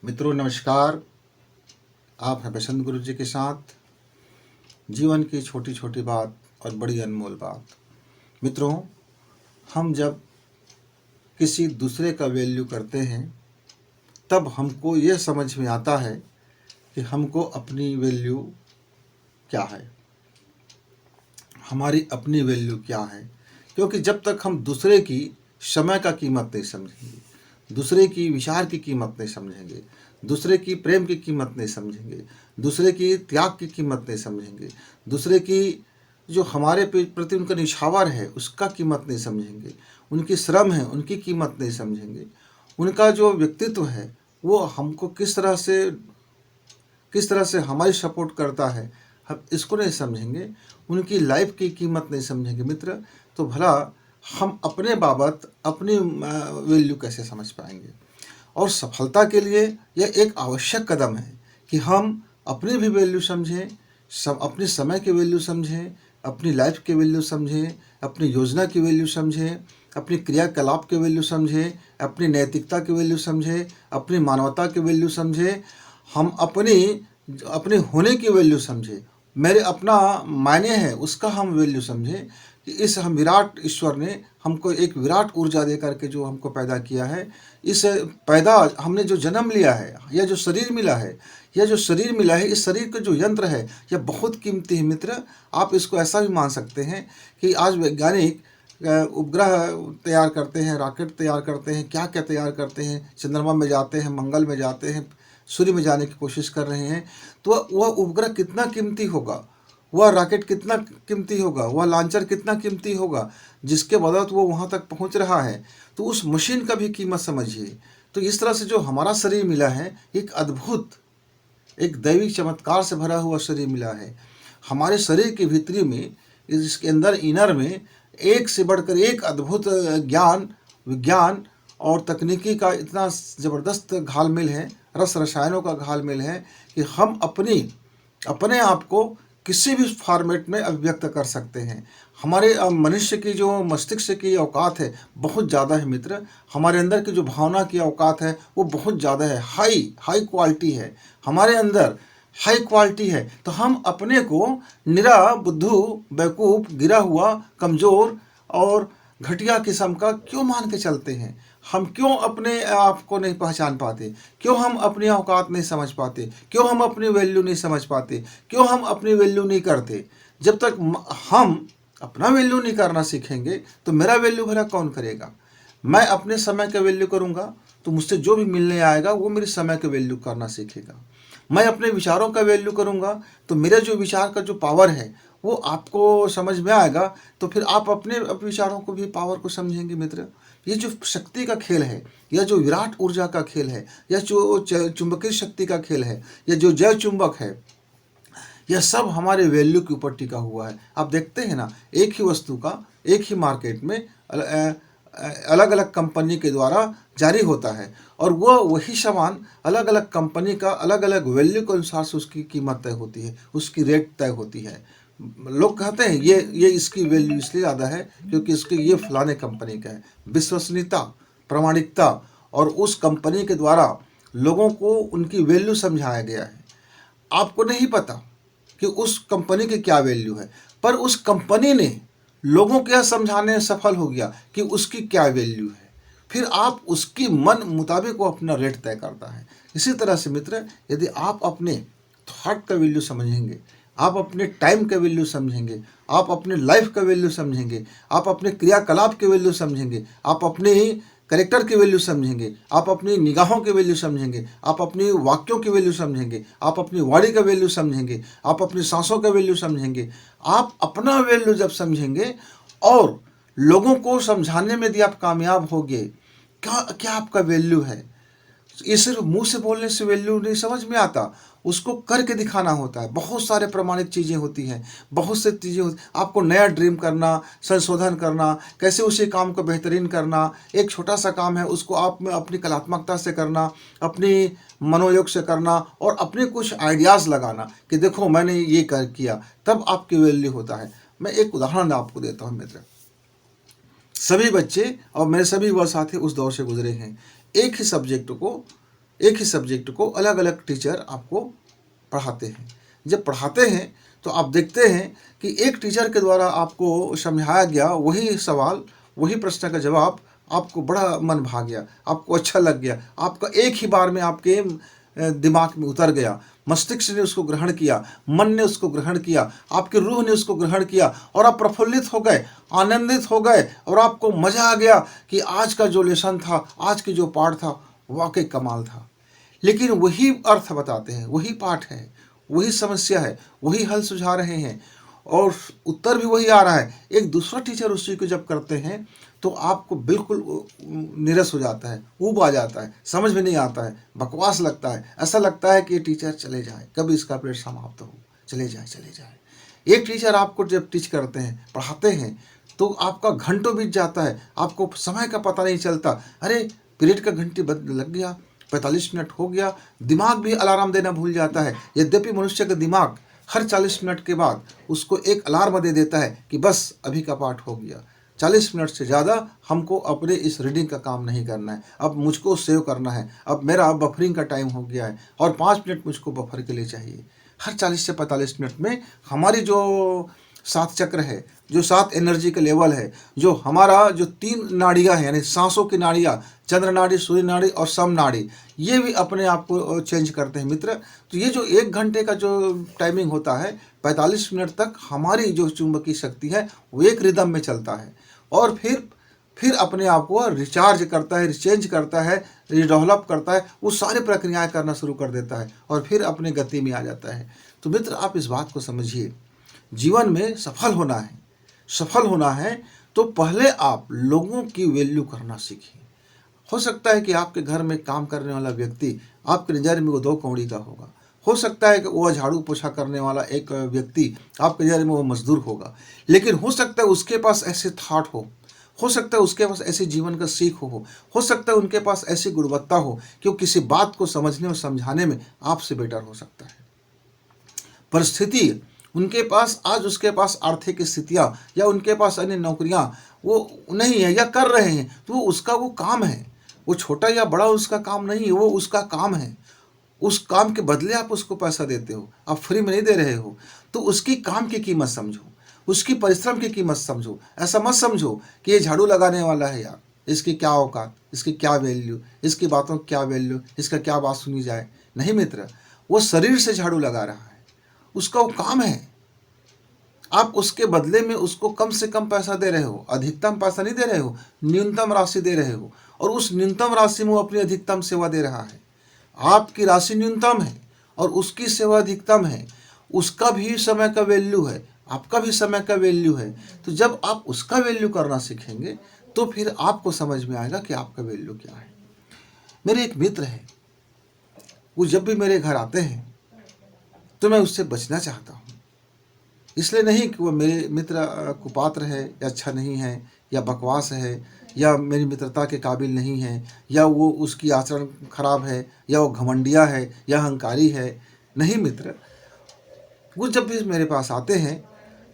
मित्रों नमस्कार। आप हैं बसंत गुरु जी के साथ। जीवन की छोटी छोटी बात और बड़ी अनमोल बात। मित्रों, हम जब किसी दूसरे का वैल्यू करते हैं तब हमको ये समझ में आता है कि हमको अपनी वैल्यू क्या है, हमारी अपनी वैल्यू क्या है। क्योंकि जब तक हम दूसरे की समय का कीमत नहीं समझेंगे, दूसरे की विचार की कीमत नहीं समझेंगे, दूसरे की प्रेम की कीमत नहीं समझेंगे, दूसरे की त्याग की कीमत नहीं समझेंगे, दूसरे की जो हमारे प्रति उनका निछावर है उसका कीमत नहीं समझेंगे, उनकी श्रम है उनकी कीमत नहीं समझेंगे, उनका जो व्यक्तित्व है वो हमको किस तरह से हमारी सपोर्ट करता है, हम इसको नहीं समझेंगे, उनकी लाइफ की कीमत नहीं समझेंगे मित्र, तो भला हम अपने बाबत अपनी वैल्यू कैसे समझ पाएंगे। और सफलता के लिए यह एक आवश्यक कदम है कि हम अपनी भी वैल्यू समझें, अपने समय की वैल्यू समझें, अपनी लाइफ की वैल्यू समझें, अपनी योजना की वैल्यू समझें, अपनी क्रियाकलाप की वैल्यू समझें, अपनी नैतिकता की वैल्यू समझें, अपनी मानवता की वैल्यू समझें, हम अपने होने की वैल्यू समझें, मेरे अपना मायने है उसका हम वैल्यू समझें कि इस हम विराट ईश्वर ने हमको एक विराट ऊर्जा दे करके जो हमको पैदा किया है, इस पैदा हमने जो जन्म लिया है, यह जो शरीर मिला है, इस शरीर का जो यंत्र है यह बहुत कीमती है मित्र। आप इसको ऐसा भी मान सकते हैं कि आज वैज्ञानिक उपग्रह तैयार करते हैं, रॉकेट तैयार करते हैं, क्या क्या तैयार करते हैं, चंद्रमा में जाते हैं, मंगल में जाते हैं, सूर्य में जाने की कोशिश कर रहे हैं। तो वह उपग्रह कितना कीमती होगा, वह रॉकेट कितना कीमती होगा, वह लॉन्चर कितना कीमती होगा जिसके बदौलत वो वहाँ तक पहुँच रहा है। तो उस मशीन का भी कीमत समझिए। तो इस तरह से जो हमारा शरीर मिला है एक अद्भुत, एक दैविक चमत्कार से भरा हुआ शरीर मिला है। हमारे शरीर के भीतरी में, इसके अंदर इनर में एक से बढ़कर एक अद्भुत ज्ञान, विज्ञान और तकनीकी का इतना ज़बरदस्त घालमेल है, रस रसायनों का घालमेल है कि हम अपने आप को किसी भी फॉर्मेट में अभिव्यक्त कर सकते हैं। हमारे मनुष्य की जो मस्तिष्क की औकात है बहुत ज़्यादा है मित्र, हमारे अंदर की जो भावना की औकात है वो बहुत ज़्यादा है, हाई क्वालिटी है हमारे अंदर, हाई क्वालिटी है। तो हम अपने को निरा बुद्धू, बेवकूफ़, गिरा हुआ, कमज़ोर और घटिया किस्म का क्यों मान के चलते हैं। हम क्यों अपने आप को नहीं पहचान पाते, क्यों हम अपनी औकात नहीं समझ पाते, क्यों हम अपनी वैल्यू नहीं समझ पाते, क्यों हम अपनी वैल्यू नहीं करते। जब तक हम अपना वैल्यू नहीं करना सीखेंगे तो मेरा वैल्यू भला कौन करेगा। मैं अपने समय का वैल्यू करूँगा तो मुझसे जो भी मिलने आएगा वो मेरे समय का वैल्यू करना सीखेगा। मैं अपने विचारों का वैल्यू करूँगा तो मेरे जो विचार का जो पावर है वो आपको समझ में आएगा, तो फिर आप अपने विचारों को भी पावर को समझेंगे मित्र। ये जो शक्ति का खेल है, यह जो विराट ऊर्जा का खेल है, यह जो चुंबकीय शक्ति का खेल है, यह जो जैव चुंबक है, यह सब हमारे वैल्यू के ऊपर टिका हुआ है। आप देखते हैं ना, एक ही वस्तु का एक ही मार्केट में अलग अलग कंपनी के द्वारा जारी होता है और वही सामान अलग अलग कंपनी का अलग अलग वैल्यू के अनुसार से उसकी कीमत तय होती है, उसकी रेट तय होती है। लोग कहते हैं ये इसकी वैल्यू इसलिए ज़्यादा है क्योंकि इसकी ये फलाने कंपनी का है। विश्वसनीयता, प्रामाणिकता और उस कंपनी के द्वारा लोगों को उनकी वैल्यू समझाया गया है। आपको नहीं पता कि उस कंपनी की क्या वैल्यू है, पर उस कंपनी ने लोगों को यह समझाने में सफल हो गया कि उसकी क्या वैल्यू है। फिर आप उसकी मन मुताबिक वो अपना रेट तय करता है। इसी तरह से मित्र, यदि आप अपने थॉट का वैल्यू समझेंगे, आप अपने टाइम का वैल्यू समझेंगे, आप अपने लाइफ का वैल्यू समझेंगे, आप अपने क्रियाकलाप के वैल्यू समझेंगे, आप अपने करेक्टर की वैल्यू समझेंगे, आप अपनी निगाहों की वैल्यू समझेंगे, आप अपनी वाक्यों की वैल्यू समझेंगे, आप अपनी वाणी का वैल्यू समझेंगे, आप अपनी सांसों का वैल्यू समझेंगे। आप अपना वैल्यू जब समझेंगे और लोगों को समझाने में यदि आप कामयाब होंगे, क्या क्या आपका वैल्यू है। ये सिर्फ मुंह से बोलने से वैल्यू नहीं समझ में आता, उसको करके दिखाना होता है। बहुत सारे प्रमाणित चीज़ें होती हैं, बहुत से चीज़ें होती, आपको नया ड्रीम करना, संशोधन करना, कैसे उसी काम को बेहतरीन करना। एक छोटा सा काम है उसको आप में अपनी कलात्मकता से करना, अपनी मनोयोग से करना और अपने कुछ आइडियाज़ लगाना कि देखो मैंने ये किया, तब आपकी वैल्यू होता है। मैं एक उदाहरण आपको देता हूँ मित्र। सभी बच्चे और मेरे सभी वह साथी उस दौर से गुजरे हैं। एक ही सब्जेक्ट को एक ही सब्जेक्ट को अलग अलग टीचर आपको पढ़ाते हैं। जब पढ़ाते हैं तो आप देखते हैं कि एक टीचर के द्वारा आपको समझाया गया वही सवाल, वही प्रश्न का जवाब आपको बड़ा मन भा गया, आपको अच्छा लग गया, आपका एक ही बार में आपके दिमाग में उतर गया, मस्तिष्क ने उसको ग्रहण किया, मन ने उसको ग्रहण किया, आपकी रूह ने उसको ग्रहण किया और आप प्रफुल्लित हो गए, आनंदित हो गए और आपको मज़ा आ गया कि आज का जो लेसन था, आज की जो पाठ था, वाकई कमाल था। लेकिन वही अर्थ बताते हैं, वही पाठ है, वही समस्या है, वही हल सुझा रहे हैं और उत्तर भी वही आ रहा है। एक दूसरा टीचर उसी को जब करते हैं तो आपको बिल्कुल निरस हो जाता है, ऊब आ जाता है, समझ में नहीं आता है, बकवास लगता है, ऐसा लगता है कि ये टीचर चले जाए, कभी इसका पीरियड समाप्त हो, चले जाए चले जाए। एक टीचर आपको जब टीच करते हैं, पढ़ाते हैं, तो आपका घंटों बीत जाता है, आपको समय का पता नहीं चलता। अरे पीरियड का घंटी बंद लग गया, 45 मिनट हो गया, दिमाग भी अलार्म देना भूल जाता है। यद्यपि मनुष्य का दिमाग हर 40 मिनट के बाद उसको एक अलार्म दे देता है कि बस अभी का पाठ हो गया, 40 मिनट से ज़्यादा हमको अपने इस रीडिंग का काम नहीं करना है, अब मुझको सेव करना है, अब मेरा बफरिंग का टाइम हो गया है और 5 मिनट मुझको बफर के लिए चाहिए। हर 40 से 45 मिनट में हमारी जो 7 चक्र है, जो 7 एनर्जी का लेवल है, जो हमारा जो 3 नाड़ियाँ हैं, यानी सांसों की नाड़ियाँ, चंद्र नाड़ी, सूर्य नाड़ी और सम नाड़ी, ये भी अपने आप को चेंज करते हैं मित्र। तो ये जो 1 घंटे का जो टाइमिंग होता है, 45 मिनट तक हमारी जो चुंबकीय शक्ति है वो एक रिदम में चलता है और फिर अपने आप को रिचार्ज करता है, रिचेंज करता है, रिडेवलप करता है, वो सारी प्रक्रियाएं करना शुरू कर देता है और फिर अपने गति में आ जाता है। तो मित्र, आप इस बात को समझिए, जीवन में सफल होना है, सफल होना है तो पहले आप लोगों की वैल्यू करना सीखिए। हो सकता है कि आपके घर में काम करने वाला व्यक्ति आपके नज़र में वो 2 कौड़ी का होगा, हो सकता है कि वो झाड़ू पोछा करने वाला एक व्यक्ति आपके नज़र में वो मजदूर होगा, लेकिन हो सकता है उसके पास ऐसे थाट हो सकता है उसके पास ऐसे जीवन का सीख हो सकता है उनके पास ऐसी गुणवत्ता हो कि वो किसी बात को समझने और समझाने में आपसे बेटर हो सकता है। परिस्थिति उनके पास, आज उसके पास आर्थिक स्थितियाँ या उनके पास अन्य नौकरियाँ वो नहीं है या कर रहे हैं, तो वो उसका वो काम है, वो छोटा या बड़ा उसका काम नहीं है, वो उसका काम है। उस काम के बदले आप उसको पैसा देते हो, आप फ्री में नहीं दे रहे हो, तो उसकी काम की कीमत समझो, उसकी परिश्रम की कीमत समझो। ऐसा मत समझो कि ये झाड़ू लगाने वाला है यार, इसकी क्या औकात, इसकी क्या वैल्यू, इसकी बातों की क्या वैल्यू, इसका क्या बात सुनी जाए। नहीं मित्र, वो शरीर से झाड़ू लगा रहा है, उसका वो काम है। आप उसके बदले में उसको कम से कम पैसा दे रहे हो, अधिकतम पैसा नहीं दे रहे हो, न्यूनतम राशि दे रहे हो और उस न्यूनतम राशि में वो अपनी अधिकतम सेवा दे रहा है। आपकी राशि न्यूनतम है और उसकी सेवा अधिकतम है, उसका भी समय का वैल्यू है, आपका भी समय का वैल्यू है। तो जब आप उसका वैल्यू करना सीखेंगे तो फिर आपको समझ में आएगा कि आपका वैल्यू क्या है। मेरे एक मित्र है, वो जब भी मेरे घर आते हैं तो मैं उससे बचना चाहता हूँ। इसलिए नहीं कि वो मेरे मित्र कुपात्र है या अच्छा नहीं है या बकवास है या मेरी मित्रता के काबिल नहीं है या वो उसकी आचरण खराब है या वो घमंडिया है या अहंकारी है। नहीं मित्र, वो जब भी मेरे पास आते हैं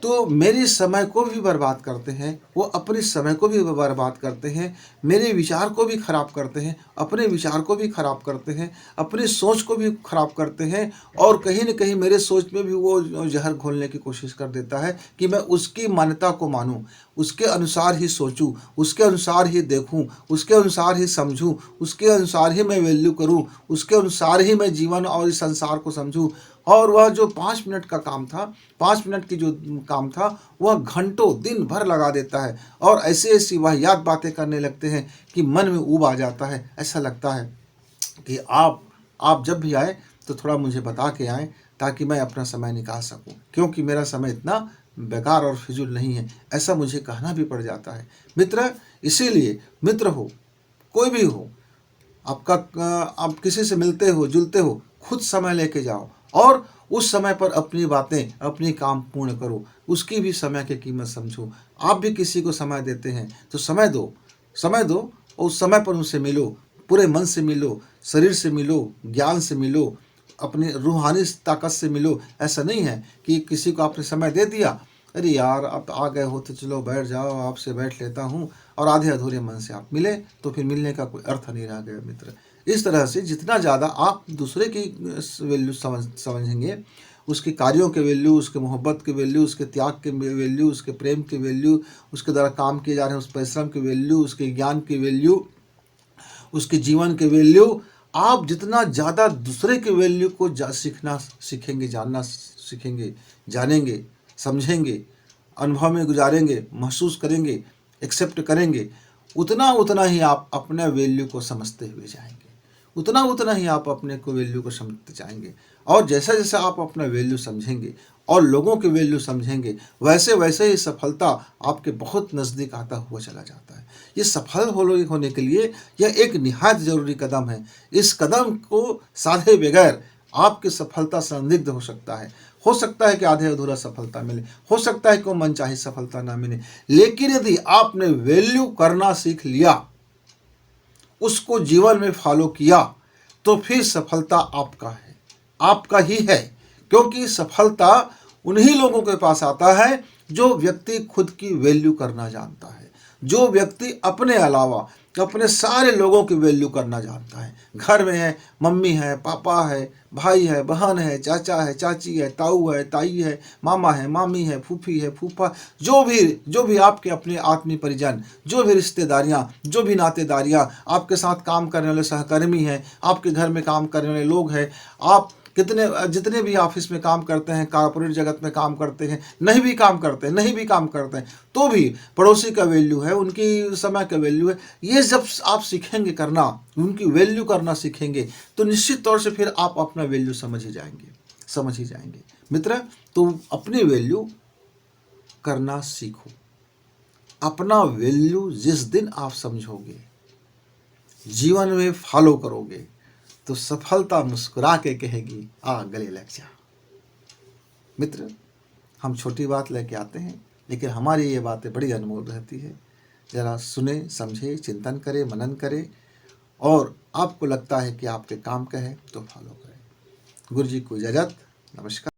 तो मेरे समय को भी बर्बाद करते हैं, वो अपने समय को भी बर्बाद करते हैं, मेरे विचार को भी खराब करते हैं, अपने विचार को भी खराब करते हैं, अपनी सोच को भी खराब करते हैं और कहीं न कहीं मेरे सोच में भी वो जहर घोलने की कोशिश कर देता है कि मैं उसकी मान्यता को मानूं, उसके अनुसार ही सोचूं, उसके अनुसार ही देखूं, उसके अनुसार ही समझूं, उसके अनुसार ही मैं वैल्यू करूं, उसके अनुसार ही मैं जीवन और इस संसार को समझूं। और वह जो 5 मिनट का काम था, 5 मिनट की जो काम था, वह घंटों दिन भर लगा देता है और ऐसी ऐसी वाहियात बातें करने लगते हैं कि मन में ऊब आ जाता है। ऐसा लगता है कि आप जब भी आए तो थोड़ा मुझे बता के आएँ ताकि मैं अपना समय निकाल सकूं, क्योंकि मेरा समय इतना बेकार और फिजूल नहीं है। ऐसा मुझे कहना भी पड़ जाता है मित्र। इसीलिए मित्र हो, कोई भी हो, आप किसी से मिलते हो जुलते हो, खुद समय लेके जाओ और उस समय पर अपनी बातें, अपनी काम पूर्ण करो, उसकी भी समय की कीमत समझो। आप भी किसी को समय देते हैं तो समय दो और उस समय पर उनसे मिलो, पूरे मन से मिलो, शरीर से मिलो, ज्ञान से मिलो, अपनी रूहानी ताकत से मिलो। ऐसा नहीं है कि किसी को आपने समय दे दिया, अरे यार आप आ गए हो तो चलो बैठ जाओ, आपसे बैठ लेता हूँ, और आधे अधूरे मन से आप मिले तो फिर मिलने का कोई अर्थ नहीं रह गया मित्र। इस तरह से जितना ज़्यादा आप दूसरे की वैल्यू समझेंगे, उसके कार्यों के वैल्यू, उसके मोहब्बत के वैल्यू, उसके त्याग के वैल्यू, उसके प्रेम के वैल्यू, उसके द्वारा काम किए जा रहे हैं उस परिश्रम के वैल्यू, उसके ज्ञान की वैल्यू, उसके जीवन के वैल्यू, आप जितना ज़्यादा दूसरे के वैल्यू को सीखना सीखेंगे, जानना सीखेंगे, जानेंगे, समझेंगे, अनुभव में गुजारेंगे, महसूस करेंगे, एक्सेप्ट करेंगे, उतना ही आप अपने वैल्यू को समझते हुए जाएंगे, उतना ही आप अपने को वैल्यू को समझते जाएंगे। और जैसा जैसा आप अपना वैल्यू समझेंगे और लोगों के वैल्यू समझेंगे, वैसे वैसे ही सफलता आपके बहुत नज़दीक आता हुआ चला जाता है। ये सफल होने के लिए यह एक निहायत ज़रूरी कदम है। इस कदम को साधे बगैर आपकी सफलता संदिग्ध हो सकता है कि आधे अधूरा सफलता मिले, हो सकता है कि मनचाही सफलता ना मिले। लेकिन यदि आपने वैल्यू करना सीख लिया, उसको जीवन में फॉलो किया, तो फिर सफलता आपका है, आपका ही है। क्योंकि सफलता उन्हीं लोगों के पास आता है जो व्यक्ति खुद की वैल्यू करना जानता है, जो व्यक्ति अपने अलावा अपने सारे लोगों की वैल्यू करना जानता है। घर में है, मम्मी है, पापा है, भाई है, बहन है, चाचा है, चाची है, ताऊ है, ताई है, मामा है, मामी है, फूफी है, फूफा, जो भी आपके अपने आत्मीय परिजन, जो भी रिश्तेदारियां, जो भी नातेदारियां, आपके साथ काम करने वाले सहकर्मी हैं, आपके घर में काम करने वाले लोग हैं, आप जितने भी ऑफिस में काम करते हैं, कॉर्पोरेट जगत में काम करते हैं, नहीं भी काम करते हैं तो भी पड़ोसी का वैल्यू है, उनकी समय का वैल्यू है। ये जब आप सीखेंगे करना, उनकी वैल्यू करना सीखेंगे, तो निश्चित तौर से फिर आप अपना वैल्यू समझ ही जाएंगे मित्र। तो अपनी वैल्यू करना सीखो। अपना वैल्यू जिस दिन आप समझोगे, जीवन में फॉलो करोगे, तो सफलता मुस्कुरा के कहेगी आ गले लग जा। मित्र, हम छोटी बात लेके आते हैं, लेकिन हमारी ये बातें बड़ी अनमोल रहती है। ज़रा सुने, समझे, चिंतन करें, मनन करें, और आपको लगता है कि आपके काम का है तो फॉलो करें। गुरु जी को इजाज़त। नमस्कार।